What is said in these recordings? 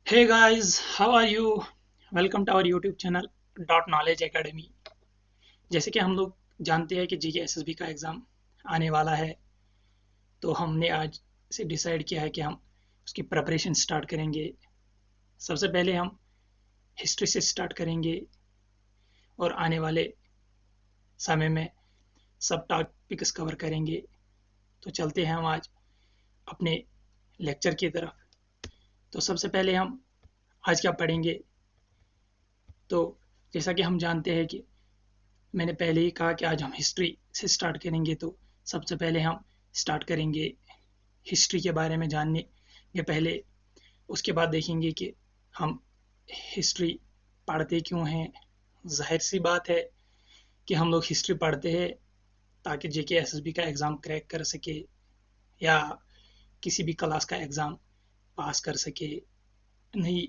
Hey guys, how are you? Welcome to our YouTube channel Dot Knowledge Academy। जैसे कि हम लोग जानते हैं कि जीके एसएसबी का एग्ज़ाम आने वाला है, तो हमने आज से डिसाइड किया है कि हम उसकी प्रिपरेशन स्टार्ट करेंगे। सबसे पहले हम हिस्ट्री से स्टार्ट करेंगे और आने वाले समय में सब टॉपिक्स कवर करेंगे। तो चलते हैं हम आज अपने लेक्चर की तरफ। तो सबसे पहले हम आज क्या पढ़ेंगे, तो जैसा कि हम जानते हैं कि मैंने पहले ही कहा कि आज हम हिस्ट्री से स्टार्ट करेंगे। तो सबसे पहले हम स्टार्ट करेंगे हिस्ट्री के बारे में जानने के पहले। उसके बाद देखेंगे कि हम हिस्ट्री पढ़ते क्यों हैं। जाहिर सी बात है कि हम लोग हिस्ट्री पढ़ते हैं ताकि जेके एसएसबी का एग्ज़ाम क्रैक कर सके या किसी भी क्लास का एग्ज़ाम पास कर सके। नहीं,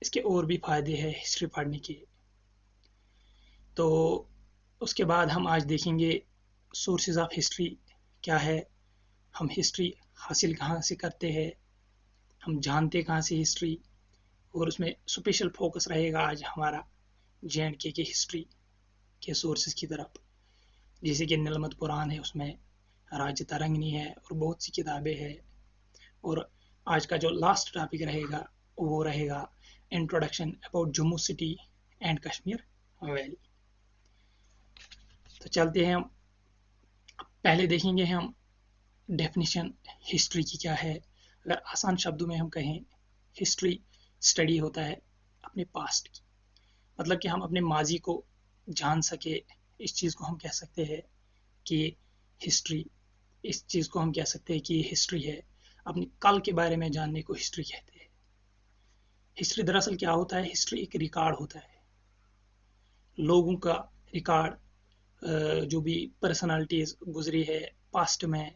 इसके और भी फ़ायदे हैं हिस्ट्री पढ़ने के। तो उसके बाद हम आज देखेंगे सोर्सेज ऑफ हिस्ट्री क्या है, हम हिस्ट्री हासिल कहाँ से करते हैं, हम जानते कहाँ से हिस्ट्री, और उसमें स्पेशल फोकस रहेगा आज हमारा जे.एंड.के की हिस्ट्री के सोर्सेज की तरफ। जैसे कि नीलमत पुराण है, उसमें राज्य तरंगिणी है और बहुत सी किताबें हैं। और आज का जो लास्ट टॉपिक रहेगा वो रहेगा introduction about Jammu city and Kashmir valley. तो चलते हैं, हम पहले देखेंगे हम डेफिनेशन हिस्ट्री की क्या है। अगर आसान शब्दों में हम कहें, हिस्ट्री स्टडी होता है अपने पास्ट की, मतलब कि हम अपने माजी को जान सके। इस चीज़ को हम कह सकते हैं कि हिस्ट्री, इस चीज़ को हम कह सकते हैं कि हिस्ट्री है। अपने कल के बारे में जानने को हिस्ट्री कहते हैं। हिस्ट्री दरअसल क्या होता है, हिस्ट्री एक रिकॉर्ड होता है, लोगों का रिकॉर्ड, जो भी पर्सनालिटीज गुजरी है पास्ट में,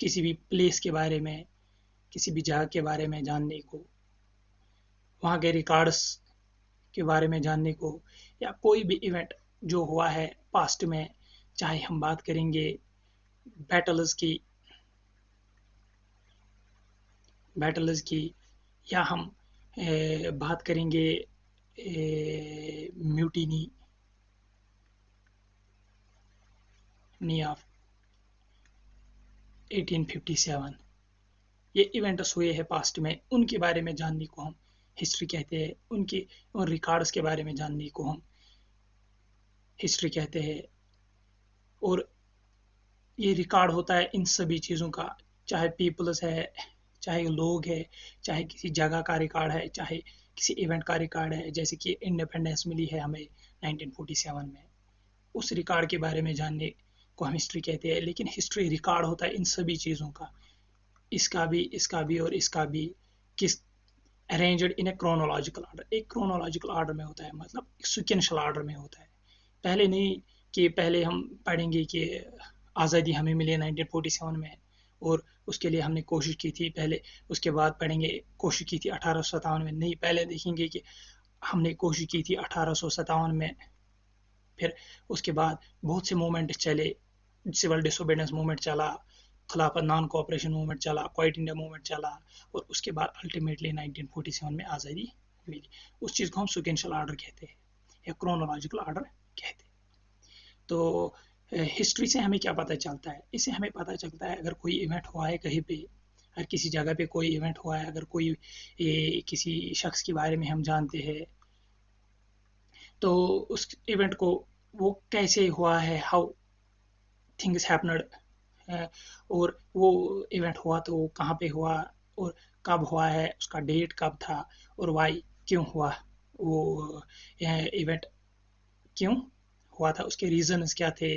किसी भी प्लेस के बारे में, किसी भी जगह के बारे में जानने को, वहाँ के रिकॉर्ड्स के बारे में जानने को, या कोई भी इवेंट जो हुआ है पास्ट में। चाहे हम बात करेंगे बैटल्स की बैटल्स की या हम बात करेंगे म्यूटिनी ऑफ 1857, ये इवेंट्स हुए हैं पास्ट में, उनके बारे में जानने को हम हिस्ट्री कहते हैं। उनके और रिकॉर्ड्स के बारे में जानने को हम हिस्ट्री कहते हैं। और ये रिकॉर्ड होता है इन सभी चीज़ों का, चाहे पीपल्स है, चाहे लोग है, चाहे किसी जगह का रिकॉर्ड है, चाहे किसी इवेंट का रिकॉर्ड है। जैसे कि इंडिपेंडेंस मिली है हमें 1947 में, उस रिकॉर्ड के बारे में जानने को हम हिस्ट्री कहते हैं। लेकिन हिस्ट्री रिकॉर्ड होता है इन सभी चीज़ों का, इसका भी और इसका भी, किस arranged in A chronological order, एक क्रोनोलॉजिकल ऑर्डर में होता है, मतलब सिक्वेंशियल ऑर्डर में होता है। पहले नहीं कि पहले हम पढ़ेंगे कि आज़ादी हमें मिली 1947 में और उसके लिए हमने कोशिश की थी पहले, उसके बाद पढ़ेंगे कोशिश की थी 1857 में। नहीं, पहले देखेंगे कि हमने कोशिश की थी 1857 में, फिर उसके बाद बहुत से मूवमेंट चले, सिविल डिसोबीडियंस मूवमेंट चला, खिलाफत नॉन कोऑपरेशन मूवमेंट चला, क्वाइट इंडिया मूवमेंट चला, और उसके बाद अल्टीमेटली 1947 में आज़ादी मिली। उस चीज़ को हम सिक्वेंशियल ऑर्डर कहते हैं या क्रोनोलॉजिकल ऑर्डर कहते हैं। तो हिस्ट्री से हमें क्या पता चलता है, इससे हमें पता चलता है अगर कोई इवेंट हुआ है कहीं पे, अगर किसी जगह पे कोई इवेंट हुआ है, अगर कोई किसी शख्स के बारे में हम जानते हैं, तो उस इवेंट को वो कैसे हुआ है, हाउ थिंग्स हैपनड, और वो इवेंट हुआ तो वो कहाँ पे हुआ और कब हुआ है, उसका डेट कब था और वाई क्यों हुआ, वो इवेंट क्यों हुआ था, उसके रीजंस क्या थे,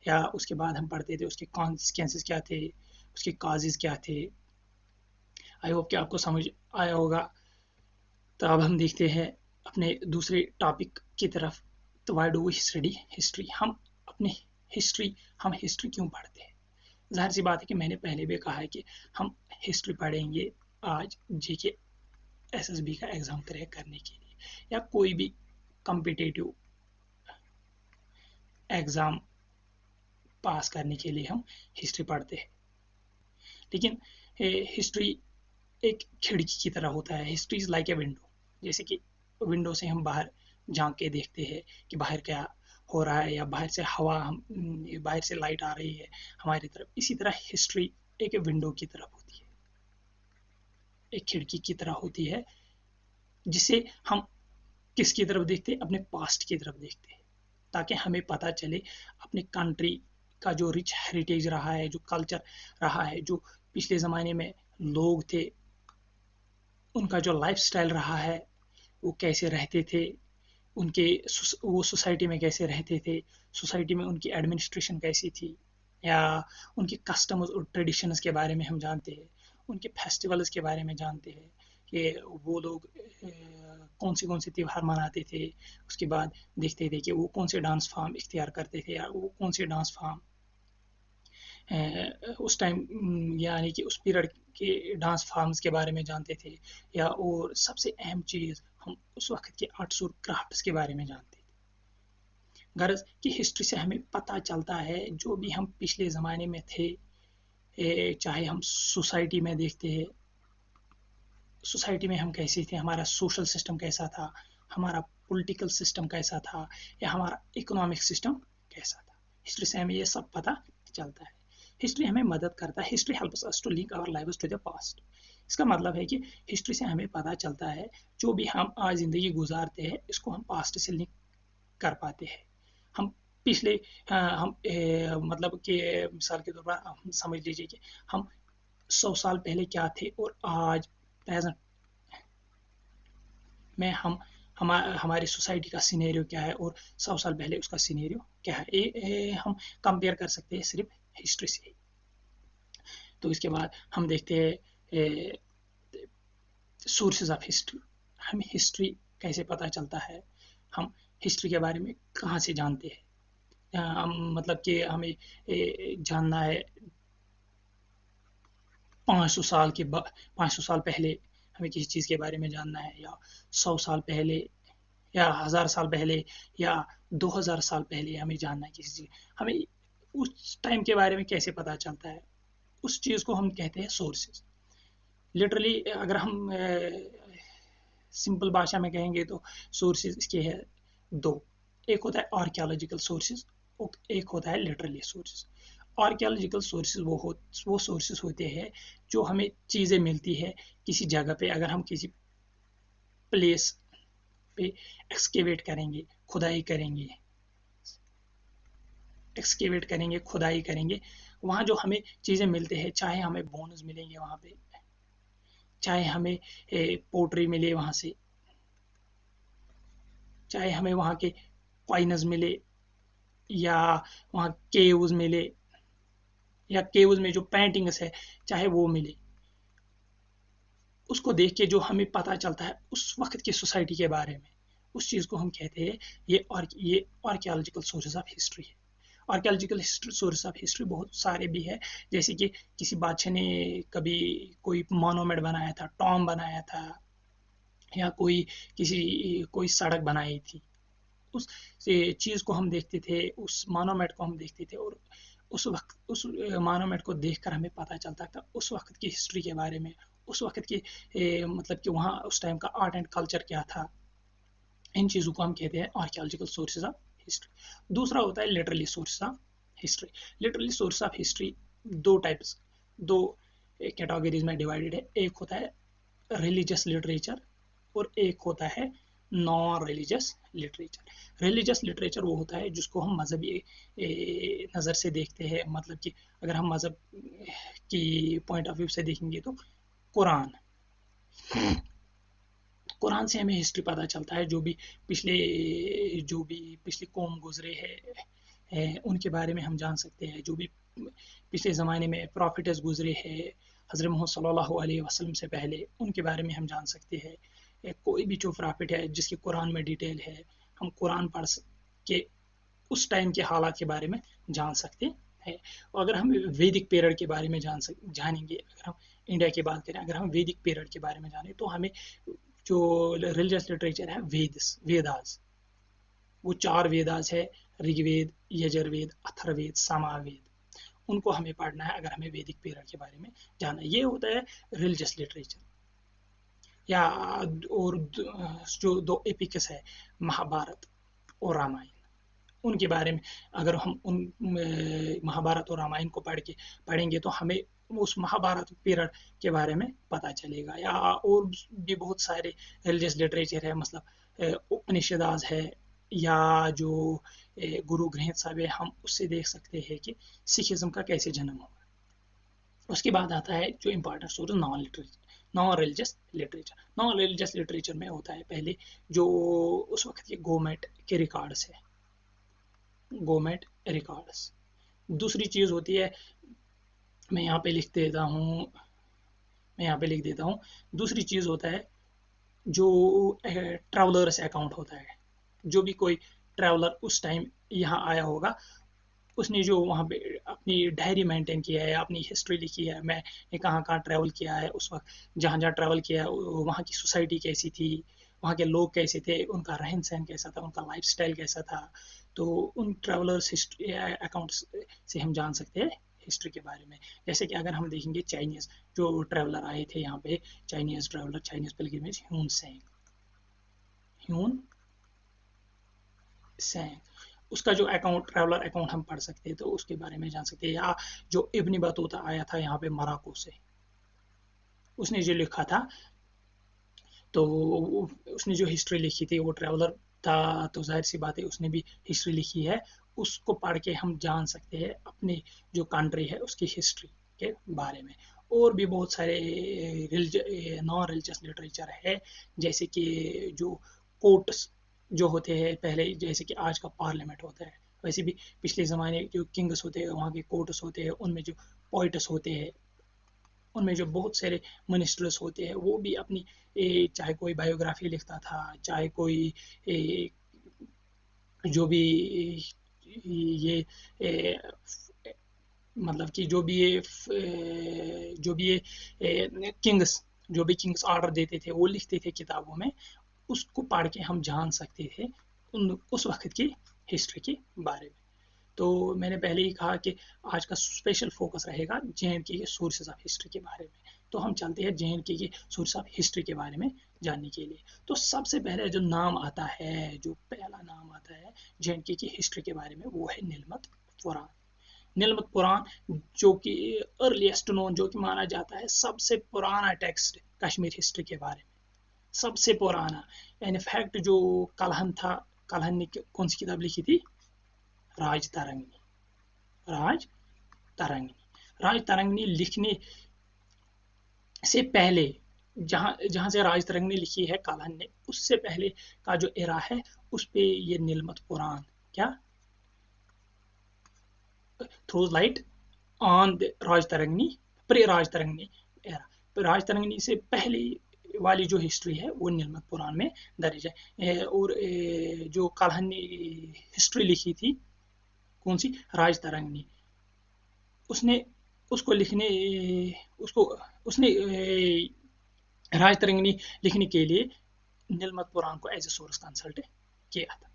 या उसके बाद हम पढ़ते थे उसके कॉन्सिक्वेंसेस क्या थे, उसके काजेज क्या थे। आई होप कि आपको समझ आया होगा। तो अब हम देखते हैं अपने दूसरे टॉपिक की तरफ। तो why do we study history, हम हिस्ट्री क्यों पढ़ते हैं। जाहिर सी बात है कि मैंने पहले भी कहा है कि हम हिस्ट्री पढ़ेंगे आज जीके एसएसबी का एग्ज़ाम क्रैक करने के लिए, या कोई भी कम्पिटिटिव एग्ज़ाम पास करने के लिए हम हिस्ट्री पढ़ते हैं। लेकिन हिस्ट्री एक खिड़की की तरह होता है। History is like a window, जैसे कि विंडो से हम बाहर झांक के देखते हैं कि बाहर क्या हो रहा है, या बाहर से हवा बाहर से लाइट आ रही है हमारी तरफ। इसी तरह हिस्ट्री एक विंडो की तरफ होती है, एक खिड़की की तरह होती है, जिसे हम किसकी तरफ देखते हैं, अपने पास्ट की तरफ देखते हैं, ताकि हमें पता चले अपने कंट्री का जो रिच हेरिटेज रहा है, जो कल्चर रहा है, जो पिछले ज़माने में लोग थे, उनका जो लाइफस्टाइल रहा है, वो कैसे रहते थे, उनके वो सोसाइटी में कैसे रहते थे, सोसाइटी में उनकी एडमिनिस्ट्रेशन कैसी थी, या उनके कस्टम्स और ट्रेडिशंस के बारे में हम जानते हैं, उनके फेस्टिवल्स के बारे में जानते हैं कि वो लोग कौन से त्यौहार मनाते थे। उसके बाद देखते थे कि वो कौन से डांस फॉर्म इख्तियार करते थे, या वो कौन से डांस फॉर्म उस टाइम यानी कि उस पीरियड के डांस फॉर्म्स के बारे में जानते थे, या और सबसे अहम चीज़ हम उस वक्त के आर्ट्स और क्राफ्ट्स के बारे में जानते थे। गरज कि हिस्ट्री से हमें पता चलता है जो भी हम पिछले ज़माने में थे, चाहे हम सोसाइटी में देखते हैं, सोसाइटी में हम कैसे थे, हमारा सोशल सिस्टम कैसा था, हमारा पॉलिटिकल सिस्टम कैसा था, या हमारा इकोनॉमिक सिस्टम कैसा था। हिस्ट्री से हमें ये सब पता चलता है। हिस्ट्री हमें मदद करता है, history helps us to link our lives to the past. इसका मतलब है कि हिस्ट्री से हमें पता चलता है जो भी हम आज ज़िंदगी गुजारते हैं, इसको हम पास्ट से लिंक कर पाते हैं। हम पिछले हम मतलब कि मिसाल के तौर पर हम समझ लीजिए कि हम 100 साल पहले क्या थे, और आज प्रेजेंट में हमारी सोसाइटी का सिनेरियो क्या है, और 100 साल पहले उसका सिनेरियो क्या है, ये हम कंपेयर कर सकते हैं सिर्फ हिस्ट्री से ही। तो इसके बाद हम देखते हैं सोर्सेज ऑफ हिस्ट्री। हमें हिस्ट्री कैसे पता चलता है, हम हिस्ट्री के बारे में कहाँ से जानते हैं। मतलब कि हमें जानना है 500 साल पहले हमें किसी चीज़ के बारे में जानना है, या 100 साल पहले, या 1000 साल पहले, या 2000 साल पहले हमें जानना है किसी चीज़। हमें उस टाइम के बारे में कैसे पता चलता है, उस चीज़ को हम कहते हैं सोर्सेज। लिटरली अगर हम सिंपल भाषा में कहेंगे तो सोर्सेज इसके हैं दो। एक होता है आर्कियोलॉजिकल सोर्सेज, एक होता है लिटरली सोर्सेज। आर्कियोलॉजिकल सोर्सेज वो सोर्सेज होते हैं जो हमें चीज़ें मिलती है किसी जगह पे। अगर हम किसी प्लेस पे एक्सकेवेट करेंगे, खुदाई करेंगे, खुदाई करेंगे, वहाँ जो हमें चीज़ें मिलते हैं, चाहे हमें बोन्स मिलेंगे वहाँ पे, चाहे हमें पोट्री मिले वहाँ से, चाहे हमें वहाँ के कॉइनस मिले, या वहाँ केव्स मिले, या केव्स में जो पेंटिंग्स है चाहे वो मिले, उसको देख के जो हमें पता चलता है उस वक्त की सोसाइटी के बारे में, उस चीज़ को हम कहते हैं ये आर्कियोलॉजिकल सोर्सेज ऑफ हिस्ट्री है। आर्कियोलॉजिकल सोर्स ऑफ हिस्ट्री बहुत सारे भी है, जैसे कि किसी बादशाह ने कभी कोई मोनूमेंट बनाया था, टॉम बनाया था, या कोई सड़क बनाई थी, उस चीज़ को हम देखते थे, उस मोनूमेंट को हम देखते थे, और उस वक्त उस मोनूमेंट को देखकर हमें पता चलता था उस वक्त की हिस्ट्री के बारे में, उस वक्त की मतलब कि वहाँ उस टाइम का आर्ट एंड कल्चर क्या था। इन चीज़ों को हम कहते हैं आर्कियोलॉजिकल सोर्सेज ऑफ हिस्ट्री। दूसरा होता है literally source of history. Literally source of history दो कैटेगरीज में डिवाइडेड है। एक होता है रिलीजियस लिटरेचर, और एक होता है non religious literature. Religious literature वो होता है जिसको हम मजहबी नज़र से देखते हैं, मतलब कि अगर हम मजहब की पॉइंट ऑफ व्यू से देखेंगे तो कुरान कुरान से हमें हिस्ट्री पता चलता है, जो भी पिछले कौम गुजरे हैं उनके बारे में हम जान सकते हैं। जो भी पिछले ज़माने में प्रॉफिटर्स गुजरे हैं हज़रत मोहम्मद सल्लल्लाहु अलैहि वसल्लम से पहले, उनके बारे में हम जान सकते हैं। कोई भी जो प्रॉफिट है जिसकी कुरान में डिटेल है, हम कुरान पढ़ के उस टाइम के हालात के बारे में जान सकते हैं। और अगर हम वैदिक पीरियड के बारे में जानेंगे, अगर हम इंडिया की बात करें, अगर हम वैदिक पीरियड के बारे में जाने, तो हमें जो रिलीजियस लिटरेचर है वेदास, वो 4 वेदास है, ऋग्वेद, यजुर्वेद, अथर्ववेद, सामवेद, उनको हमें पढ़ना है अगर हमें वैदिक पीरियड के बारे में जानना है। ये होता है रिलीजियस लिटरेचर। या और जो दो एपिक्स है, महाभारत और रामायण, उनके बारे में अगर हम उन महाभारत और रामायण को पढ़ेंगे तो हमें उस महाभारत पीरियड के बारे में पता चलेगा। या और भी बहुत सारे रिलीजियस लिटरेचर है, मतलब उपनिषदास है, या जो गुरु ग्रंथ साहिब है, हम उससे देख सकते हैं कि सिखिज्म का कैसे जन्म हुआ। उसके बाद आता है जो important source, non religious literature. Non religious literature में होता है पहले जो उस वक्त के गवर्नमेंट के रिकॉर्ड्स है, गवर्नमेंट रिकॉर्ड्स। दूसरी चीज होती है, मैं यहाँ पे लिख देता हूँ मैं यहाँ पे लिख देता हूँ दूसरी चीज होता है जो ट्रैवलर्स अकाउंट होता है। जो भी कोई ट्रैवलर उस टाइम यहाँ आया होगा, उसने जो वहाँ पे अपनी डायरी मेंटेन किया है, अपनी हिस्ट्री लिखी है, मैं कहाँ कहाँ ट्रैवल किया है, उस वक्त जहाँ जहाँ ट्रैवल किया है वहाँ की सोसाइटी कैसी थी, वहाँ के लोग कैसे थे, उनका रहन सहन कैसा था, उनका लाइफ स्टाइल कैसा था। तो उन ट्रैवलर्स हिस्ट्री अकाउंट्स से हम जान सकते हैं हिस्ट्री के बारे में। जैसे कि अगर हम देखेंगे चाइनीज जो ट्रैवलर आए थे यहाँ पे, Chinese traveller, Chinese pilgrimage, Hiuen Tsang, उसका जो अकाउंट, ट्रैवलर अकाउंट हम पढ़ सकते हैं तो उसके बारे में जान सकते हैं। या जो इब्न बतूता आया था यहाँ पे मराको से, उसने जो लिखा था, तो उसने जो हिस्ट्री लिखी थी, वो ट्रैवलर था, तो जाहिर सी बात है उसने भी हिस्ट्री लिखी है। उसको पढ़ के हम जान सकते हैं अपने जो कंट्री है उसकी हिस्ट्री के बारे में। और भी बहुत सारे नॉन रिलीजियस लिटरेचर है, जैसे कि जो कोर्ट्स जो होते हैं पहले, जैसे कि आज का पार्लियामेंट होता है, वैसे भी पिछले ज़माने जो किंग्स होते हैं, वहाँ के कोर्ट्स होते हैं, उनमें जो पोइट्स होते हैं, उनमें जो बहुत सारे मिनिस्टर्स होते हैं, वो भी अपनी चाहे कोई बायोग्राफी लिखता था, चाहे कोई ए, जो भी ये ए, मतलब कि जो भी ये किंग्स, जो भी किंग्स ऑर्डर देते थे वो लिखते थे किताबों में, उसको पढ़ के हम जान सकते थे उस वक्त की हिस्ट्री के बारे में। तो मैंने पहले ही कहा कि आज का स्पेशल फोकस रहेगा जे.एंड.के के सोर्सेज ऑफ हिस्ट्री के बारे में। तो हम चलते हैं जे.एंड.के के सोर्स ऑफ हिस्ट्री के बारे में जानने के लिए। तो सबसे पहले जो नाम आता है, जो पहला नाम आता है जे.एंड.के की हिस्ट्री के बारे में, वो है नीलमत पुराण। नीलमत पुराण जो कि अर्लीस्ट नोन, जो कि माना जाता है सबसे पुराना टेक्स्ट कश्मीर हिस्ट्री के बारे में, सबसे पुराना। इनफैक्ट जो कलहन था, कलहन ने कौन सी किताब लिखी थी? राज तरंगिणी। राज तरंगिणी, राज तरंगिणी लिखने से पहले, जहाँ जहाँ से राज तरंगिणी लिखी है काल्हन ने, उससे पहले का जो एरा है उस पे ये नीलमत पुराण क्या throws light on the Rajatarangini, pre Rajatarangini era. Rajatarangini से पहले वाली जो हिस्ट्री है वो नीलमत पुराण में दर्ज है। और जो काल्हन ने हिस्ट्री लिखी थी, कौन सी? राज तरंगिणी, उसने उसको लिखने उसको उसने राज तरंगिणी लिखने के लिए नीलमत पुराण को एज ए सोर्स कंसल्ट किया था।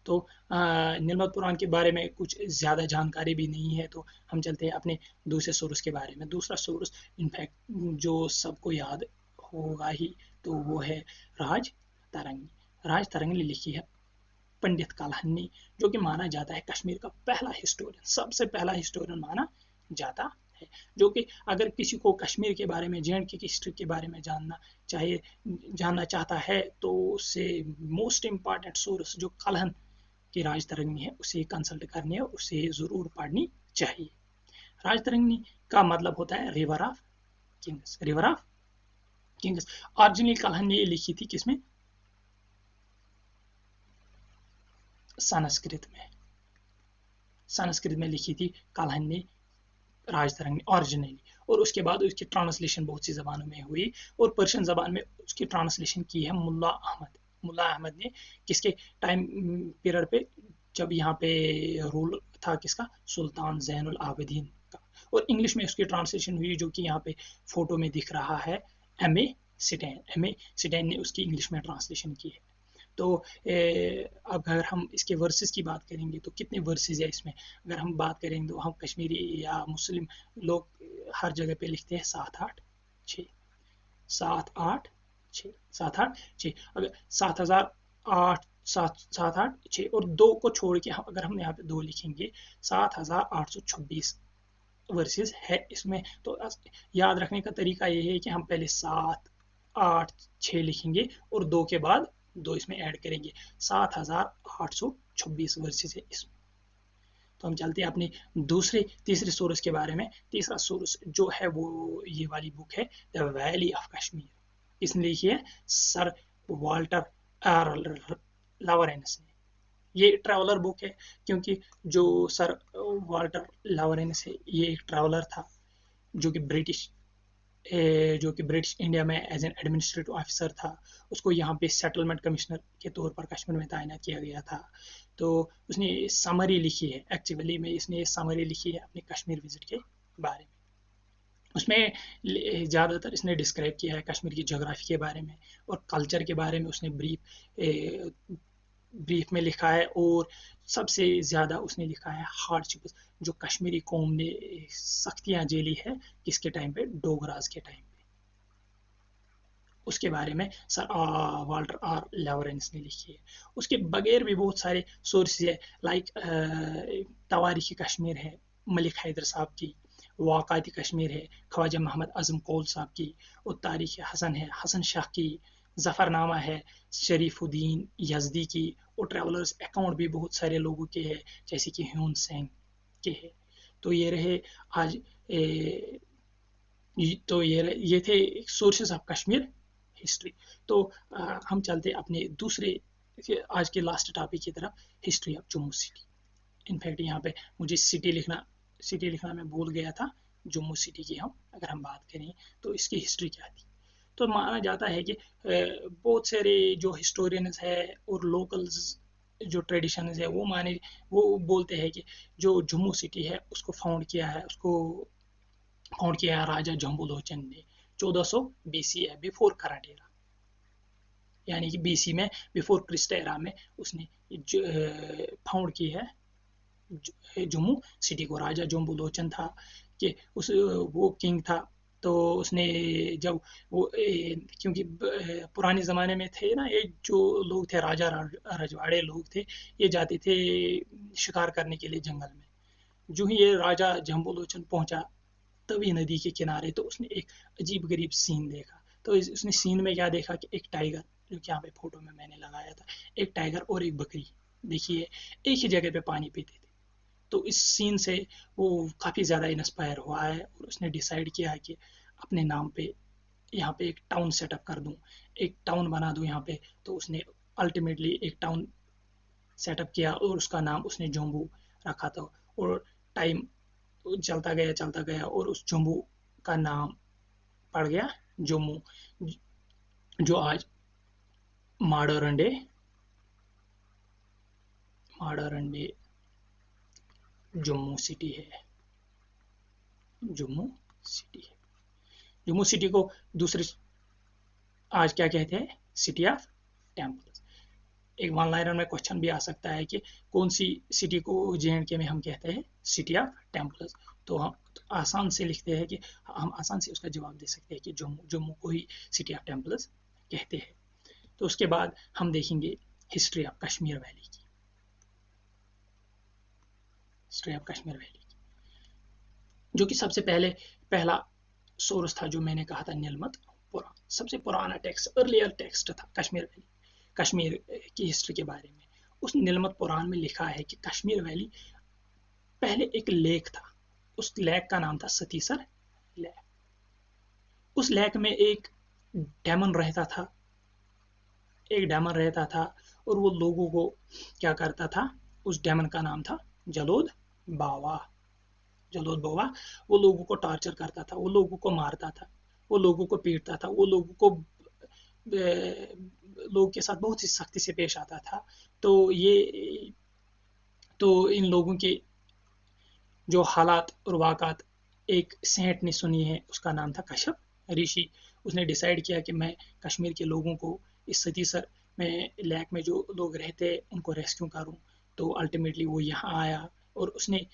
तो नीलमत पुराण के बारे में कुछ ज़्यादा जानकारी भी नहीं है, तो हम चलते हैं अपने दूसरे सोर्स के बारे में। दूसरा सोर्स इनफैक्ट जो सबको याद होगा ही, तो वो है राज तरंगिणी। राज तरंगिणी लिखी है पंडित काल्हन ने, जो कि माना जाता है कश्मीर का पहला हिस्टोरियन, सबसे पहला हिस्टोरियन माना जाता है। जो कि अगर किसी को कश्मीर के बारे में, जे.एंड.के की हिस्ट्री के बारे में जानना चाहता है, तो उससे मोस्ट इम्पॉर्टेंट सोर्स जो काल्हन की राज तरंगिणी है उसे कंसल्ट करनी है, उसे ज़रूर पढ़नी चाहिए। राज तरंगिणी का मतलब होता है river of kings, river of kings. Originally Kalhana ने लिखी थी किसमें? संस्कृत में, संस्कृत में लिखी थी काल्हन ने राज तरंगिणी ओरिजिनली। और उसके बाद उसकी ट्रांसलेशन बहुत सी ज़बानों में हुई, और पर्शियन ज़बान में उसकी ट्रांसलेशन की है मुल्ला अहमद। मुल्ला अहमद ने किसके टाइम पीरियड पे? जब यहाँ पे रूल था किसका? सुल्तान जैनुल आबिदीन का। और इंग्लिश में उसकी ट्रांसलेशन हुई, जो कि यहाँ पे फोटो में दिख रहा है, एम ए सिटेन ने उसकी इंग्लिश में ट्रांसलेशन की है। तो अब अगर हम इसके वर्सेस की बात करेंगे तो कितने वर्सेस है इसमें? अगर हम बात करेंगे तो हम कश्मीरी या मुस्लिम लोग हर जगह पे लिखते हैं 7 8 6, 7 8 6, 7 8 6, अगर 7008 7 7 8 6 और 2 को छोड़ के अगर हम यहाँ पे 2 लिखेंगे 7826 वर्सेस है इसमें। तो याद रखने का तरीका ये है कि हम पहले 7 8 6 लिखेंगे और 2 के बाद 2 इसमें ऐड करेंगे, 7826 वर्सेस है इसमें। तो हम चलते हैं अपने तीसरे सोर्स के बारे में। तीसरा सोर्स जो है वो ये वाली बुक है, द वैली ऑफ कश्मीर। इसने लिखी है सर वाल्टर लॉरेंस ने। ये ट्रैवलर बुक है, क्योंकि जो सर वाल्टर लॉरेंस है ये एक ट्रैवलर था जो कि ब्रिटिश इंडिया में एज एन एडमिनिस्ट्रेटिव ऑफिसर था। उसको यहाँ पे सेटलमेंट कमिश्नर के तौर पर कश्मीर में तैनात किया गया था। तो उसने समरी लिखी है, एक्चुअली में इसने समरी लिखी है अपने कश्मीर विजिट के बारे में। उसमें ज़्यादातर इसने डिस्क्राइब किया है कश्मीर की जोग्राफी के बारे में और कल्चर के बारे में उसने ब्रीफ में लिखा है। और सबसे ज़्यादा उसने लिखा है हार्डशिप जो कश्मीरी कौम ने सख्तियाँ झेली है किसके टाइम पे, डोगराज के टाइम पे, उसके बारे में सर वाल्टर आर लॉरेंस ने लिखी है। उसके बगैर भी बहुत सारे सोर्सेज है, लाइक तवारीख कश्मीर है मलिक हैदर साहब की, वाक़ात कश्मीर है ख्वाजा मोहम्मद आज़म कौल साहब की, और तारीख हसन है हसन शाह की, ज़फ़रनामा है शरीफुद्दीन यज़दी की, और ट्रैवलर्स अकाउंट भी बहुत सारे लोगों के हैं जैसे कि ह्यून सेंग के हैं। तो ये रहे आज तो ये थे सोर्सेस ऑफ कश्मीर हिस्ट्री। तो हम चलते अपने दूसरे आज के लास्ट टॉपिक की तरफ, history of Jammu city. In fact यहाँ पे मुझे सिटी लिखना मैं भूल गया था। जम्मू सिटी की अगर हम बात करें तो इसकी हिस्ट्री क्या थी। तो माना जाता है कि बहुत सारे जो हिस्टोरियंस है और लोकल्स जो ट्रेडिशंस है वो बोलते हैं कि जो जम्मू सिटी है उसको फाउंड किया है राजा जम्बुलोचन ने 1400 BC है, बिफोर करंट एरा, यानी कि BC में, बिफोर क्रिस्ट एरा में उसने फाउंड की है जम्मू सिटी को। राजा जम्बुलोचन था कि वो किंग था। तो उसने जब वो क्योंकि पुराने ज़माने में थे ना, ये जो लोग थे राजा रजवाड़े लोग थे, ये जाते थे शिकार करने के लिए जंगल में। जो ही ये राजा जम्बुलोचन पहुंचा तवी नदी के किनारे, तो उसने एक अजीब गरीब सीन देखा। तो उसने सीन में क्या देखा कि एक टाइगर, जो कि यहाँ पे फोटो में मैंने लगाया था, एक टाइगर और एक बकरी देखिए एक ही जगह पे पानी पीते थे। तो इस सीन से वो काफ़ी ज़्यादा इंस्पायर हुआ है और उसने डिसाइड किया कि अपने नाम पे यहाँ पे एक टाउन सेटअप कर दूँ, एक टाउन बना दूँ यहाँ पे। तो उसने अल्टीमेटली एक टाउन सेटअप किया और उसका नाम उसने जम्मू रखा था। और टाइम चलता गया और उस जम्मू का नाम पड़ गया जम्मू, जो आज मॉडर्न डे जम्मू सिटी है। जम्मू सिटी को दूसरे आज क्या कहते हैं, सिटी ऑफ टेम्पल्स। एक वन लाइनर में क्वेश्चन भी आ सकता है कि कौन सी सिटी को JNK में हम कहते हैं सिटी ऑफ टेम्पल्स। तो हम आसान से लिखते हैं कि हम आसान से उसका जवाब दे सकते हैं कि जम्मू को ही सिटी ऑफ टेम्पल्स कहते हैं। तो उसके बाद हम देखेंगे हिस्ट्री ऑफ कश्मीर वैली की। जो कि सबसे पहला सोर्स था, जो मैंने कहा था नीलमत पुराण, सबसे पुराना टेक्स्ट, अर्लियर टेक्स्ट था कश्मीर की हिस्ट्री के बारे में। उस नीलमत पुराण में लिखा है कि कश्मीर वैली पहले एक लेक था। उस लेक का नाम था सतीसर लेक। उस लेक में एक डेमन रहता था और वो लोगों को क्या करता था, उस डेमन का नाम था जलोद बावा। वो लोगों को टॉर्चर करता था, वो लोगों को मारता था, वो लोगों को पीटता था, वो लोगों के साथ बहुत ही सख्ती से पेश आता था। तो इन लोगों के जो हालात और वाक़ात एक सेंट ने सुनी है, उसका नाम था कश्यप ऋषि। उसने डिसाइड किया कि मैं कश्मीर के लोगों को इस सतीसर में लेक में जो लोग रहते हैं उनको रेस्क्यू करूं। तो अल्टीमेटली वो यहाँ आया और उसने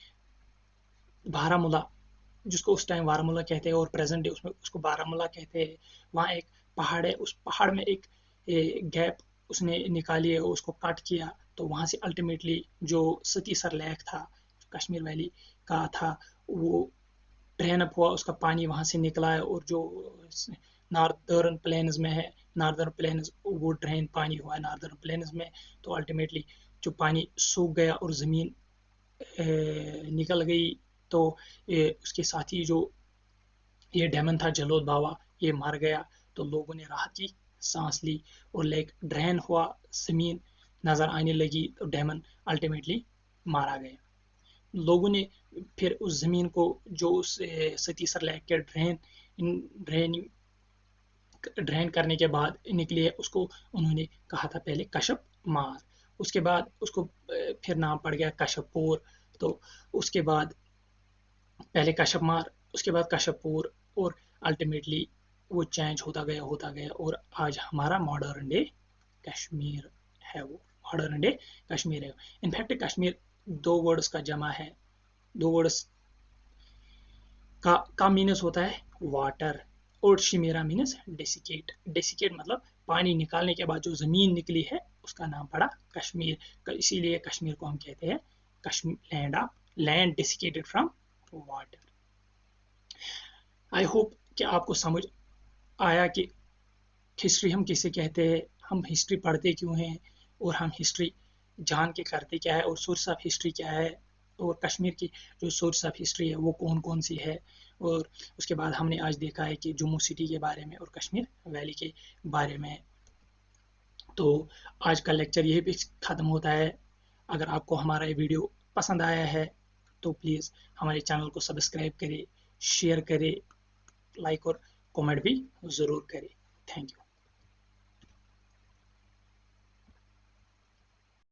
बारामूला, जिसको उस टाइम बारामूला कहते हैं और प्रेजेंट डे उसमें उसको बारामूला कहते हैं, वहाँ एक पहाड़ है, उस पहाड़ में एक गैप उसने निकाली है, उसको कट किया, तो वहाँ से अल्टीमेटली जो सतीसर लेक था, कश्मीर वैली का था, वो ड्रेन अप हुआ, उसका पानी वहाँ से निकला है, और जो नॉर्दर्न प्लेन्स में है, नॉर्दर्न प्लेन्स वो ड्रेन पानी हुआ है नॉर्दर्न प्लेन्स में, तो अल्टीमेटली जो पानी सूख गया और ज़मीन निकल गई, तो उसके साथ ही जो ये डेमन था जलोद बावा, ये मर गया, तो लोगों ने राहत की सांस ली, और लेक ड्रेन हुआ, ज़मीन नज़र आने लगी, तो डेमन अल्टीमेटली मारा गया। लोगों ने फिर उस ज़मीन को जो उस सतीसर लेक के ड्रेन ड्रेन करने के बाद निकली है, उसको उन्होंने कहा था पहले कश्यप मार, उसके बाद उसको फिर नाम पड़ गया कश्यपपुर। तो उसके बाद पहले कश्यप मार, उसके बाद कश्यपपुर, और अल्टीमेटली वो चेंज होता गया, और आज हमारा मॉडर्न डे कश्मीर है, वो मॉडर्न डे कश्मीर है। इनफैक्ट कश्मीर दो वर्ड्स का जमा है, दो वर्ड्स का मीनस होता है वाटर, और शिमेरा मीनस डेसिकेट। डेसिकेट मतलब पानी निकालने के बाद जो ज़मीन निकली है, उसका नाम पड़ा कश्मीर, इसीलिए कश्मीर को हम कहते हैं Kashmir, land desiccated from water. I hope कि आपको समझ आया कि हिस्ट्री हम किसे कहते हैं, हम हिस्ट्री पढ़ते क्यों हैं, और हम हिस्ट्री जान के करते क्या है, और सोर्स ऑफ हिस्ट्री क्या है, और कश्मीर की जो सोर्स ऑफ हिस्ट्री है वो कौन कौन सी है। और उसके बाद हमने आज देखा है कि जम्मू सिटी के बारे में और कश्मीर वैली के बारे में। तो आज का लेक्चर यही पे ख़त्म होता है। अगर आपको हमारा ये वीडियो पसंद आया है, तो प्लीज़ हमारे चैनल को सब्सक्राइब करें, शेयर करें, लाइक और कमेंट भी ज़रूर करें। Thank you.